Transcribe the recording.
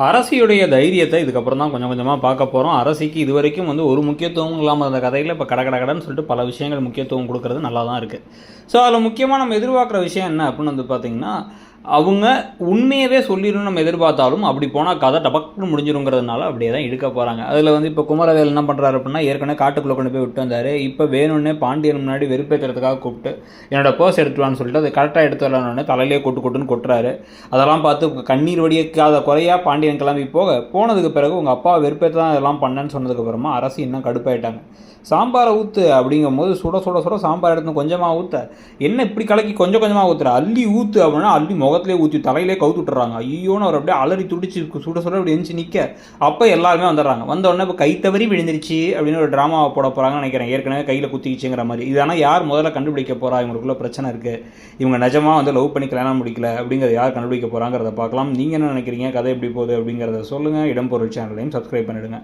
அரசியுடைய தைரியத்தை இதுக்கப்புறம் தான் கொஞ்சம் கொஞ்சமாக பார்க்க போகிறோம். அரசிக்கு இது வரைக்கும் வந்து ஒரு முக்கியத்துவமும் இல்லாமல் அந்த கதையில் இப்போ கடன்னு சொல்லிட்டு பல விஷயங்கள் முக்கியத்துவம் கொடுக்கறது நல்லா தான் இருக்குது. ஸோ அதில் முக்கியமாக நம்ம எதிர்பார்க்குற விஷயம் என்ன அப்படின்னு வந்து பார்த்திங்கன்னா, அவங்க உண்மையவே சொல்லிடணும்னு நம்ம எதிர்பார்த்தாலும் அப்படி போனால் கதை டபக்குன்னு முடிஞ்சிருங்கிறதுனால அப்படியே தான் இழுக்க போகிறாங்க. அதில் வந்து இப்போ குமரவேல் என்ன பண்ணுறாரு அப்படின்னா, ஏற்கனவே காட்டுக்குள்ளே கொண்டு போய் விட்டு வந்தார். இப்போ வேணும்னே பாண்டியன் முன்னாடி வெறுப்பேற்றுறதுக்காக கூப்பிட்டு என்னோட பர்ஸ் எடுத்துவான்னு சொல்லிட்டு அதை கரெக்டாக எடுத்து வரலான்னு தலையிலே கொட்டுன்னு கொட்டுறாரு. அதெல்லாம் பார்த்து கண்ணீர் வடியாத குறையாக பாண்டியன் கிளம்பி போனதுக்கு பிறகு உங்கள் அப்பா வெறுப்பேற்ற தான் இதெல்லாம் பண்ணேன்னு சொன்னதுக்கப்புறமா அரசு இன்னும் கடுப்பாயிட்டாங்க. சாம்பாரை ஊற்று அப்படிங்கும்போது சுட சுட சுட சாம்பார் எடுத்து கொஞ்சமாக ஊற்ற, என்ன இப்படி கலக்கி கொஞ்சம் கொஞ்சமாக ஊற்றுற, அள்ளி ஊற்று அப்படின்னா அள்ளி முகத்திலே ஊற்றி தலையிலே கவுத்து விட்டுறாங்க. ஐயோன்னு அவர் அப்படியே அலறி துடிச்சு சுட சுட இப்படி எந்திச்சு நிற்க, அப்போ எல்லாருமே வந்துடுறாங்க. வந்தோடனே இப்போ கை தவறி விழுந்துருச்சு அப்படின்னு ஒரு ட்ராமாவை போட போகிறாங்கன்னு நினைக்கிறேன். ஏற்கனவே கையில் குத்திக்கிச்சுங்கிற மாதிரி. இது ஆனால் யார் முதல்ல கண்டுபிடிக்க போகிறா, இவங்களுக்குள்ள பிரச்சனை இருக்குது, இவங்க நிஜமாக வந்து லவ் பண்ணி கல்யாணம் முடிக்கல அப்படிங்கிறத யார் கண்டுபிடிக்க போகிறாங்கிறத பார்க்கலாம். நீங்கள் என்ன நினைக்கிறீங்க, கதை எப்படி போகுது அப்படிங்கிறத சொல்லுங்கள். இடம்பொருள் சேனலையும் சப்ஸ்கிரைப் பண்ணிவிடுங்க.